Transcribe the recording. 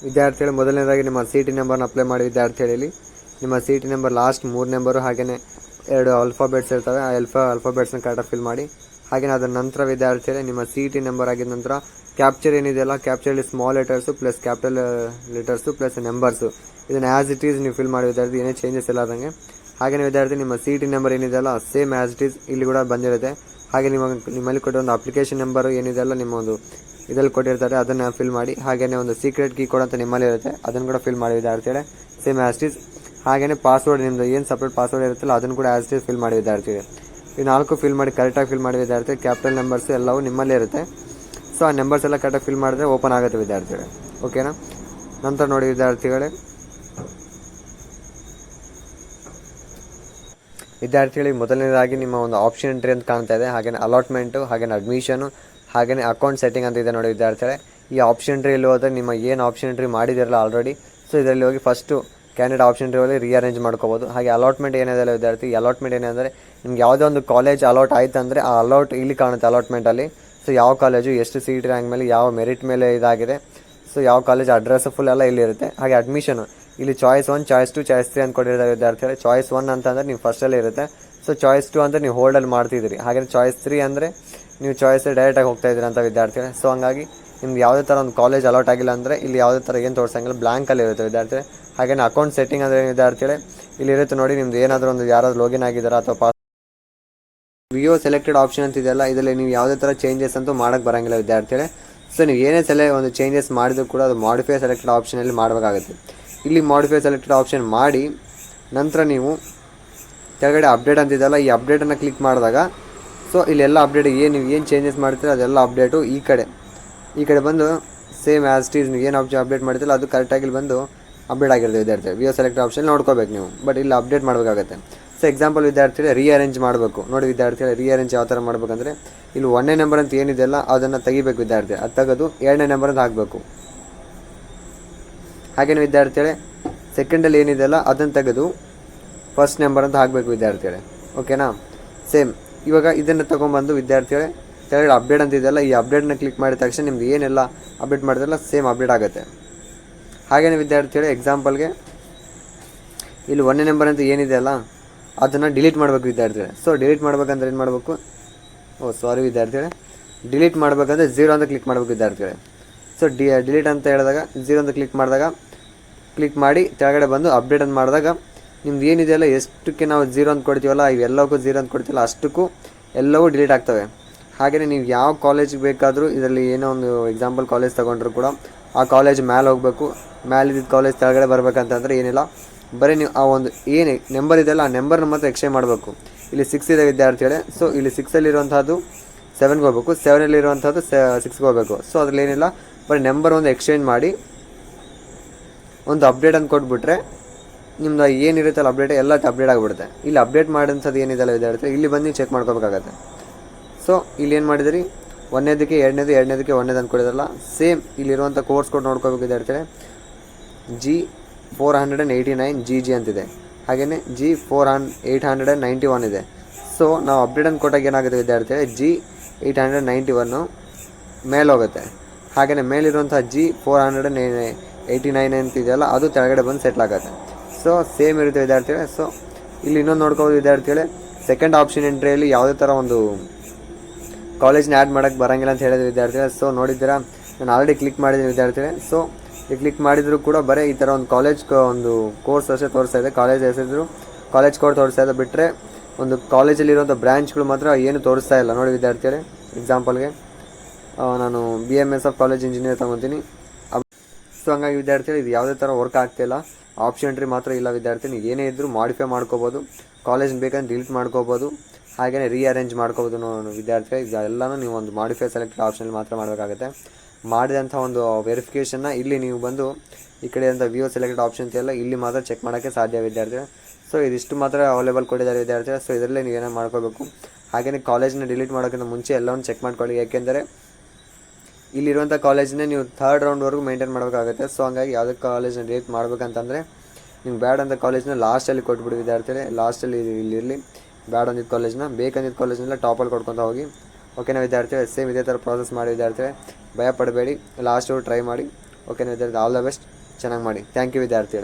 ವಿದ್ಯಾರ್ಥಿಗಳು ಮೊದಲನೇದಾಗಿ ನಿಮ್ಮ ಸಿ ಟಿ ನಂಬರ್ನ ಅಪ್ಲೈ ಮಾಡಿ ವಿದ್ಯಾರ್ಥಿಗಳಲ್ಲಿ ನಿಮ್ಮ C T number last 3 number ಹಾಗೆಯೇ 2 ಆಲ್ಫಾಬೆಟ್ಸ್ ಇರ್ತವೆ. ಆ ಆಲ್ಫಾಬೆಟ್ಸ್ನ ಕರೆಕ್ಟಾಗಿ ಫಿಲ್ ಮಾಡಿ. ಹಾಗೆಯೇ ಅದರ ನಂತರ ವಿದ್ಯಾರ್ಥಿಗಳೇ ನಿಮ್ಮ ಸಿ ಟಿ ನಂಬರ್ ಆಗಿದ ನಂತರ ಕ್ಯಾಪ್ಚರ್ ಏನಿದೆಯಲ್ಲ, ಕ್ಯಾಪ್ಚರಲ್ಲಿ small letters plus capital letters plus numbers ಇದನ್ನು ಆ್ಯಸ್ ಇಟ್ ಈಸ್ ನೀವು ಫಿಲ್ ಮಾಡಿ ವಿದ್ಯಾರ್ಥಿ, ಏನೇ ಚೇಂಜಸ್ ಇಲ್ಲ ಆದಂಗೆ. ಹಾಗೆಯೇ ವಿದ್ಯಾರ್ಥಿ ನಿಮ್ಮ ಸಿ ಟಿ ನಂಬರ್ ಏನಿದೆಯಲ್ಲ ಸೇಮ್ ಆ್ಯಸ್ ಇಟ್ ಈಸ್ ಇಲ್ಲಿ ಕೂಡ ಬಂದಿರುತ್ತೆ. ಹಾಗೆ ನಿಮ್ಮಲ್ಲಿ ಕೊಟ್ಟಿರೋ ಒಂದು ಅಪ್ಲಿಕೇಶನ್ ನಂಬರ್ ಏನಿದೆಯಲ್ಲ ನಿಮ್ಮ ಒಂದು ಇದರಲ್ಲಿ ಕೊಟ್ಟಿರ್ತಾರೆ, ಅದನ್ನು ಫಿಲ್ ಮಾಡಿ. ಹಾಗೆಯೇ ಒಂದು ಸೀಕ್ರೆಟ್ ಕೀ ಕೋಡ್ ಅಂತ ನಿಮ್ಮಲ್ಲಿ ಇರುತ್ತೆ, ಅದನ್ನು ಕೂಡ ಫಿಲ್ ಮಾಡಿ ವಿದ್ಯಾರ್ಥಿಗಳೇ ಸೇಮ್ ಆ್ಯಸ್ ಇಟ್ ಈಸ್. ಹಾಗೆಯೇ ಪಾಸ್ವರ್ಡ್ ನಿಮ್ಮದು ಏನು ಸಪ್ರೇಟ್ ಪಾಸ್ವರ್ಡ್ ಇರುತ್ತಲ್ಲ ಅದನ್ನು ಕೂಡ ಆ್ಯಸ್ ಇಟ್ ಈಸ್ ಫಿಲ್ ಮಾಡಿ ವಿದ್ಯಾರ್ಥಿಗಳೇ. ಈ 4 ಫಿಲ್ ಮಾಡಿ ಕರೆಕ್ಟಾಗಿ ಫಿಲ್ ಮಾಡಿ ವಿದ್ಯಾರ್ಥಿ. ಕ್ಯಾಪಿಟಲ್ ನಂಬರ್ಸ್ ಎಲ್ಲವೂ ನಿಮ್ಮಲ್ಲೇ ಇರುತ್ತೆ. ಸೊ ಆ ನಂಬರ್ಸ್ ಎಲ್ಲ ಕರೆಕ್ಟಾಗಿ ಫಿಲ್ ಮಾಡಿದ್ರೆ ಓಪನ್ ಆಗುತ್ತೆ ವಿದ್ಯಾರ್ಥಿಗಳೇ, ಓಕೆನಾ. ನಂತರ ನೋಡಿ ವಿದ್ಯಾರ್ಥಿಗಳಿಗೆ ಮೊದಲನೇದಾಗಿ ನಿಮ್ಮ ಒಂದು ಆಪ್ಷನ್ ಎಂಟ್ರಿ ಅಂತ ಕಾಣ್ತಾ ಇದೆ. ಹಾಗೆಯೇ ಅಲಾಟ್ಮೆಂಟು, ಹಾಗೆಯೇ ಅಡ್ಮಿಷನು, ಹಾಗೆಯೇ ಅಕೌಂಟ್ ಸೆಟ್ಟಿಂಗ್ ಅಂತ ಇದೆ ನೋಡಿ ವಿದ್ಯಾರ್ಥಿಗಳೇ. ಈ ಆಪ್ಷನ್ ಎಂಟ್ರಿಯಲ್ಲಿ ಹೋದರೆ ನಿಮ್ಮ ಏನು ಆಪ್ಷನ್ ಎಂಟ್ರಿ ಮಾಡಿದಿರಲ್ಲ ಆಲ್ರೆಡಿ, ಸೊ ಇದರಲ್ಲಿ ಹೋಗಿ ಫಸ್ಟು ಕ್ಯಾಂಡಿಡೇಟ್ ಆಪ್ಷನ್ ಎಂಟ್ರಿಯಲ್ಲಿ ರೀಅರೇಂಜ್ ಮಾಡ್ಕೋಬೋದು. ಹಾಗೆ ಅಲಾಟ್ಮೆಂಟ್ ಏನಿದೆ ವಿದ್ಯಾರ್ಥಿ, ಅಲಾಟ್ಮೆಂಟ್ ಏನೆಂದರೆ ನಿಮ್ಗೆ ಯಾವುದೇ ಒಂದು ಕಾಲೇಜ್ ಅಲಾಟ್ ಆಯ್ತು ಅಂದರೆ ಆ ಅಲಾಟ್ ಇಲ್ಲಿ ಕಾಣುತ್ತೆ ಅಲಾಟ್ಮೆಂಟಲ್ಲಿ. ಸೊ ಯಾವ ಕಾಲೇಜು ಎಷ್ಟು ಸಿ ಟಿ ರ್ಯಾಂಕ್ ಮೇಲೆ ಯಾವ ಮೆರಿಟ್ ಮೇಲೆ ಇದಾಗಿದೆ, ಸೊ ಯಾವ ಕಾಲೇಜ್ ಅಡ್ರೆಸ್ ಫುಲ್ ಎಲ್ಲ ಇಲ್ಲಿರುತ್ತೆ. ಹಾಗೆ ಅಡ್ಮಿಷನು ಇಲ್ಲಿ ಚಾಯ್ಸ್ 1, ಚಾಯ್ಸ್ 2, ಚಾಯ್ಸ್ 3 ಅಂತ ಕೊಟ್ಟಿರ್ತಾರೆ ವಿದ್ಯಾರ್ಥಿಗಳೇ. ಚಾಯ್ಸ್ 1 ಅಂತಂದರೆ ನೀವು ಫಸ್ಟಲ್ಲೇ ಇರುತ್ತೆ. ಸೊ ಚಾಯ್ಸ್ 2 ಅಂದರೆ ನೀವು ಹೋಲ್ಡಲ್ಲಿ ಮಾಡ್ತಿದ್ದೀರಿ. ಹಾಗೆ ಚಾಯ್ಸ್ 3 ಅಂದರೆ ನೀವು ಚಾಯ್ಸ್ ಡೈರೆಕ್ಟಾಗಿ ಹೋಗ್ತಾ ಇದ್ದೀರಿ ಅಂತ ವಿದ್ಯಾರ್ಥಿಗಳೇ. ಸೊ ಹಂಗಾಗಿ ನಿಮ್ಗೆ ಯಾವುದೇ ಥರ ಒಂದು ಕಾಲೇಜ್ ಅಲಾಟ್ ಆಗಿಲ್ಲ ಅಂದರೆ ಇಲ್ಲಿ ಯಾವುದೇ ಥರ ಏನು ತೋರಿಸಂಗಿಲ್ಲ, ಬ್ಲ್ಯಾಂಕಲ್ಲಿ ಇರುತ್ತೆ ವಿದ್ಯಾರ್ಥಿಗಳೇ. ಹಾಗೆಯೇ ಅಕೌಂಟ್ ಸೆಟ್ಟಿಂಗ್ ಅಂದರೆ ವಿದ್ಯಾರ್ಥಿಗಳೇ ಇಲ್ಲಿ ಇರುತ್ತೆ ನೋಡಿ, ನಿಮ್ದು ಏನಾದರೂ ಒಂದು ಯಾರಾದರೂ ಲಾಗಿನ್ ಆಗಿದ್ದಾರಾ ಅಥವಾ ವಿಯೋ ಸೆಲೆಕ್ಟೆಡ್ ಆಪ್ಷನ್ ಅಂತ ಇದೆಯಲ್ಲ, ಇದರಲ್ಲಿ ನೀವು ಯಾವುದೇ ಥರ ಚೇಂಜಸ್ ಅಂತೂ ಮಾಡೋಕ್ಕೆ ಬರೋಂಗಿಲ್ಲ ವಿದ್ಯಾರ್ಥಿಗಳೇ. ಸೊ ನೀವು ಏನೇ ಒಂದು ಚೇಂಜಸ್ ಮಾಡಿದರೂ ಕೂಡ ಅದು ಮಾಡಿಫೈ ಸೆಲೆಕ್ಟೆಡ್ ಆಪ್ಷನಲ್ಲಿ ಮಾಡಬೇಕಾಗುತ್ತೆ. ಇಲ್ಲಿ ಮಾಡಿಫೈ ಸೆಲೆಕ್ಟೆಡ್ ಆಪ್ಷನ್ ಮಾಡಿ ನಂತರ ನೀವು ಕೆಳಗಡೆ ಅಪ್ಡೇಟ್ ಅಂತಿದೆಯಲ್ಲ, ಈ ಅಪ್ಡೇಟನ್ನು ಕ್ಲಿಕ್ ಮಾಡಿದಾಗ ಸೊ ಇಲ್ಲೆಲ್ಲ ಅಪ್ಡೇಟ್ ನೀವು ಏನು ಚೇಂಜಸ್ ಮಾಡ್ತೀರೋ ಅದೆಲ್ಲ ಅಪ್ಡೇಟು ಈ ಕಡೆ ಬಂದು ಸೇಮ್ ಆ್ಯಸ್ ಇಟ್ ಈಸ್ ನೀವು ಏನು ಅಪ್ಡೇಟ್ ಮಾಡ್ತೀರೋ ಅದು ಕರೆಕ್ಟಾಗಿ ಇಲ್ಲಿ ಬಂದು ಅಪ್ಡೇಟ್ ಆಗಿರುತ್ತೆ ವಿದ್ಯಾರ್ಥಿ. ವಿಯೋ ಸೆಲೆಕ್ಟೆಡ್ ಆಪ್ಷನ್ ನೋಡ್ಕೋಬೇಕು ನೀವು, ಬಟ್ ಇಲ್ಲಿ ಅಪ್ಡೇಟ್ ಮಾಡಬೇಕಾಗುತ್ತೆ. ಸೊ ಎಕ್ಸಾಂಪಲ್ ವಿದ್ಯಾರ್ಥಿಗಳೇ ರೀಅರೇಂಜ್ ಮಾಡಬೇಕು ನೋಡಿ ವಿದ್ಯಾರ್ಥಿಗಳೇ. ರೀಅರೇಂಜ್ ಯಾವ ಥರ ಮಾಡಬೇಕಂದ್ರೆ ಇಲ್ಲಿ 1ನೇ ನಂಬರ್ ಅಂತ ಏನಿದೆಯಲ್ಲ ಅದನ್ನು ತೆಗಿಬೇಕು ವಿದ್ಯಾರ್ಥಿ, ಅದು ತೆಗೆದು 2ನೇ ನಂಬರ್ ಅಂತ ಹಾಕಬೇಕು. ಹಾಗೇನು ವಿದ್ಯಾರ್ಥಿಗಳೇ ಸೆಕೆಂಡಲ್ಲಿ ಏನಿದೆಯಲ್ಲ ಅದನ್ನು ತೆಗೆದು ಫಸ್ಟ್ ನಂಬರ್ ಅಂತ ಹಾಕಬೇಕು ವಿದ್ಯಾರ್ಥಿಗಳೇ, ಓಕೆನಾ. ಸೇಮ್ ಇವಾಗ ಇದನ್ನು ತೊಗೊಂಬಂದು ವಿದ್ಯಾರ್ಥಿಗಳೇ ಕೆಳಗಡೆ ಅಪ್ಡೇಟ್ ಅಂತ ಇದೆಯಲ್ಲ, ಈ ಅಪ್ಡೇಟ್ನ ಕ್ಲಿಕ್ ಮಾಡಿದ ತಕ್ಷಣ ನಿಮ್ದು ಏನೆಲ್ಲ ಅಪ್ಡೇಟ್ ಮಾಡಿದ್ರಲ್ಲ ಸೇಮ್ ಅಪ್ಡೇಟ್ ಆಗುತ್ತೆ. ಹಾಗೇನು ವಿದ್ಯಾರ್ಥಿಗಳೇ ಎಕ್ಸಾಂಪಲ್ಗೆ ಇಲ್ಲಿ 1ನೇ ನಂಬರ್ ಅಂತ ಏನಿದೆಯಲ್ಲ ಅದನ್ನು ಡಿಲೀಟ್ ಮಾಡಬೇಕು ವಿದ್ಯಾರ್ಥಿಗಳೇ. ಸೊ ಡಿಲೀಟ್ ಮಾಡಬೇಕಂದ್ರೆ ಏನು ಮಾಡಬೇಕು, ವಿದ್ಯಾರ್ಥಿಗಳೇ ಡಿಲೀಟ್ ಮಾಡಬೇಕಂದ್ರೆ 0 ಅಂತ ಕ್ಲಿಕ್ ಮಾಡಬೇಕು ವಿದ್ಯಾರ್ಥಿಗಳೇ. ಸೊ ಡಿಲೀಟ್ ಅಂತ ಹೇಳಿದಾಗ 0 ಅಂತ ಕ್ಲಿಕ್ ಮಾಡಿ ಕೆಳಗಡೆ ಬಂದು ಅಪ್ಡೇಟ್ ಅಂತ ಮಾಡಿದಾಗ ನಿಮ್ದು ಏನಿದೆಯಲ್ಲ ಎಷ್ಟಕ್ಕೆ ನಾವು 0 ಅಂತ ಕೊಡ್ತೀವಲ್ಲ ಇವೆಲ್ಲವಕ್ಕೂ 0 ಅಂತ ಕೊಡ್ತೀವಲ್ಲ ಅಷ್ಟಕ್ಕೂ ಎಲ್ಲವೂ ಡಿಲೀಟ್ ಆಗ್ತವೆ. ಹಾಗೆಯೇ ನೀವು ಯಾವ ಕಾಲೇಜಿಗೆ ಬೇಕಾದರೂ ಇದರಲ್ಲಿ ಏನೋ ಒಂದು ಎಕ್ಸಾಂಪಲ್ ಕಾಲೇಜ್ ತೊಗೊಂಡ್ರು ಕೂಡ ಆ ಕಾಲೇಜ್ ಮೇಲೆ ಹೋಗಬೇಕು. ಮೇಲಿದ್ದ ಕಾಲೇಜ್ ಕೆಳಗಡೆ ಬರಬೇಕಂತಂದರೆ ಏನಿಲ್ಲ, ಬರೀ ನೀವು ಆ ಒಂದು ಏನು ನಂಬರ್ ಇದೆಯಲ್ಲ ಆ ನಂಬರ್ನ ಮಾತ್ರ ಎಕ್ಸ್ಚೇಂಜ್ ಮಾಡಬೇಕು. ಇಲ್ಲಿ 6 ಇದೆ ವಿದ್ಯಾರ್ಥಿಗಳೇ. ಸೊ ಇಲ್ಲಿ 6ಅಲ್ಲಿರುವಂಥದ್ದು 7ಗೆ ಹೋಗಬೇಕು, 7ಅಲ್ಲಿರುವಂಥದ್ದು 6ಗೆ ಹೋಗಬೇಕು. ಸೊ ಅದರಲ್ಲಿ ಏನಿಲ್ಲ, ಬರೀ ನಂಬರ್ ಒಂದು ಎಕ್ಸ್ಚೇಂಜ್ ಮಾಡಿ ಒಂದು ಅಪ್ಡೇಟ್ ಅಂತ ಕೊಟ್ಬಿಟ್ರೆ ನಿಮ್ದು ಏನಿರುತ್ತಲ್ಲ ಅಪ್ಡೇಟ್ ಎಲ್ಲ ಅಪ್ಡೇಟ್ ಆಗಿಬಿಡುತ್ತೆ. ಇಲ್ಲಿ ಅಪ್ಡೇಟ್ ಮಾಡೋಂಥದ್ದು ಏನಿದೆಲ್ಲ ವಿದ್ಯಾರ್ಥಿ ಇಲ್ಲಿ ಬಂದು ನೀವು ಚೆಕ್ ಮಾಡ್ಕೋಬೇಕಾಗತ್ತೆ. ಸೊ ಇಲ್ಲಿ ಏನು ಮಾಡಿದಿರಿ, 1ನೇದಕ್ಕೆ 2ನೇದು 2ನೇದಕ್ಕೆ 1ನೇದು ಅಂತ ಕೊಡಿದ್ರಲ್ಲ ಸೇಮ್ ಇಲ್ಲಿರುವಂಥ ಕೋರ್ಸ್ ಕೊಟ್ಟು ನೋಡ್ಕೋಬೇಕು ವಿದ್ಯಾರ್ಥಿಗಳೇ. G489 GG ಅಂತಿದೆ, ಹಾಗೆಯೇ G891 ಇದೆ. ಸೊ ನಾವು ಅಪ್ಡೇಟ್ ಅಂತ ಕೊಟ್ಟಾಗ ಏನಾಗುತ್ತೆ ವಿದ್ಯಾರ್ಥಿಗಳೇ G891 ಮೇಲೆ ಹೋಗುತ್ತೆ. ಹಾಗೆಯೇ ಮೇಲಿರುವಂಥ G489 ಅಂತಿದೆಯಲ್ಲ ಅದು ಕೆಳಗಡೆ ಬಂದು ಸೆಟ್ಲ್ ಆಗುತ್ತೆ. ಸೊ ಸೇಮ್ ಇರುತ್ತೆ ವಿದ್ಯಾರ್ಥಿಗಳೇ. ಸೊ ಇಲ್ಲಿ ಇನ್ನೊಂದು ನೋಡ್ಕೋಬೋದು ವಿದ್ಯಾರ್ಥಿಗಳೇ, ಸೆಕೆಂಡ್ ಆಪ್ಷನ್ ಎಂಟ್ರಿಯಲ್ಲಿ ಯಾವುದೇ ಥರ ಒಂದು ಕಾಲೇಜ್ನ ಆ್ಯಡ್ ಮಾಡೋಕ್ಕೆ ಬರೋಂಗಿಲ್ಲ ಅಂತ ಹೇಳಿದ ವಿದ್ಯಾರ್ಥಿಗಳೇ. ಸೊ ನೋಡಿದ್ದೀರಾ, ನಾನು ಆಲ್ರೆಡಿ ಕ್ಲಿಕ್ ಮಾಡಿದ್ದೀನಿ ವಿದ್ಯಾರ್ಥಿಗಳೇ. ಸೊ ಈ ಕ್ಲಿಕ್ ಮಾಡಿದರೂ ಕೂಡ ಬರೀ ಈ ಥರ ಒಂದು ಕಾಲೇಜ್ ಒಂದು ಕೋರ್ಸ್ ಅಷ್ಟೇ ತೋರಿಸ್ತಾ ಇದೆ, ಕಾಲೇಜ್ ಹೆಸರು ಕಾಲೇಜ್ ಕೋಡ್ ತೋರಿಸ್ತಾ ಇದೆ, ಬಿಟ್ಟರೆ ಒಂದು ಕಾಲೇಜಲ್ಲಿರುವಂಥ ಬ್ರ್ಯಾಂಚ್ಗಳು ಮಾತ್ರ ಏನು ತೋರಿಸ್ತಾ ಇಲ್ಲ ನೋಡಿ ವಿದ್ಯಾರ್ಥಿಗಳೇ. ಎಕ್ಸಾಂಪಲ್ಗೆ ನಾನು BMS ಆಫ್ ಕಾಲೇಜ್ ಇಂಜಿನಿಯರ್ ತೊಗೊತೀನಿ. ಸೊ ಹಂಗಾಗಿ ವಿದ್ಯಾರ್ಥಿಗಳು ಇದು ಯಾವುದೇ ಥರ ವರ್ಕ್ ಆಗ್ತಾಯಿಲ್ಲ, ಆಪ್ಷನ್ ಎಂಟ್ರಿ ಮಾತ್ರ ಇಲ್ಲ ವಿದ್ಯಾರ್ಥಿ. ನೀವು ಏನೇ ಇದ್ದರೂ ಮಾಡಿಫೈ ಮಾಡ್ಕೋಬೋದು, ಕಾಲೇಜ್ ಬೇಕಂದ್ರೆ ಡಿಲೀಟ್ ಮಾಡ್ಕೋಬೋದು, ಹಾಗೆಯೇ ರೀಅರೇಂಜ್ ಮಾಡ್ಕೋಬೋದು ವಿದ್ಯಾರ್ಥಿಗಳು. ಇದೆಲ್ಲನೂ ನೀವು ಒಂದು ಮಾಡಿಫೈ ಸೆಲೆಕ್ಟೆಡ್ ಆಪ್ಷನಲ್ಲಿ ಮಾತ್ರ ಮಾಡಬೇಕಾಗುತ್ತೆ. ಮಾಡಿದಂಥ ಒಂದು ವೆರಿಫಿಕೇಷನ್ನ ಇಲ್ಲಿ ನೀವು ಬಂದು ಈ ಕಡೆ ಅಂತ ವಿಯೋ ಸೆಲೆಕ್ಟೆಡ್ ಆಪ್ಷನ್ಸ್ ಎಲ್ಲ ಇಲ್ಲಿ ಮಾತ್ರ ಚೆಕ್ ಮಾಡೋಕ್ಕೆ ಸಾಧ್ಯ ವಿದ್ಯಾರ್ಥಿಗಳು. ಸೊ ಇದಿಷ್ಟು ಮಾತ್ರ ಅವೈಲೇಬಲ್ ಕೊಟ್ಟಿದ್ದಾರೆ ವಿದ್ಯಾರ್ಥಿಗಳು. ಸೊ ಇದರಲ್ಲೇ ನೀವೇನೋ ಮಾಡ್ಕೋಬೇಕು. ಹಾಗೆಯೇ ಕಾಲೇಜನ್ನ ಡಿಲೀಟ್ ಮಾಡೋಕ್ಕಿಂತ ಮುಂಚೆ ಎಲ್ಲವನ್ನು ಚೆಕ್ ಮಾಡ್ಕೊಳ್ಳಿ, ಯಾಕೆಂದರೆ ಇಲ್ಲಿರುವಂಥ ಕಾಲೇಜನ್ನೇ ನೀವು 3rd ರೌಂಡ್ವರೆಗೂ ಮೇಂಟೈನ್ ಮಾಡಬೇಕಾಗುತ್ತೆ. ಸೊ ಹಂಗಾಗಿ ಯಾವುದೇ ಕಾಲೇಜನ್ನ ಡಿಲೀಟ್ ಮಾಡಬೇಕಂತಂದರೆ ನಿಮ್ಗೆ ಬ್ಯಾಡ್ ಅಂತ ಕಾಲೇಜ್ನ ಲಾಸ್ಟಲ್ಲಿ ಕೊಟ್ಬಿಡಿ ವಿದ್ಯಾರ್ಥಿಗಳೇ. ಲಾಸ್ಟಲ್ಲಿ ಇಲ್ಲಿರಲಿ, ಬ್ಯಾಡ್ ಅಂದಿದ್ದ ಕಾಲೇಜ್ನ ಬೇಕಂದಿದ್ದ ಕಾಲೇಜ್ನೆಲ್ಲ ಟಾಪಲ್ಲಿ ಕೊಡ್ಕೊತ ಹೋಗಿ, ಓಕೆನಾ ವಿದ್ಯಾರ್ಥಿಗಳೇ. ಸೇಮ್ ಇದೇ ಥರ ಪ್ರಾಸೆಸ್ ಮಾಡಿ ವಿದ್ಯಾರ್ಥಿಗಳೇ, ಭಯ ಪಡಬೇಡಿ, ಲಾಸ್ಟ್ ಟ್ರೈ ಮಾಡಿ, ಓಕೆನಾ ವಿದ್ಯಾರ್ಥಿ, ಆಲ್ ದ ಬೆಸ್ಟ್, ಚೆನ್ನಾಗಿ ಮಾಡಿ. ಥ್ಯಾಂಕ್ ಯು ವಿದ್ಯಾರ್ಥಿಗಳೇ.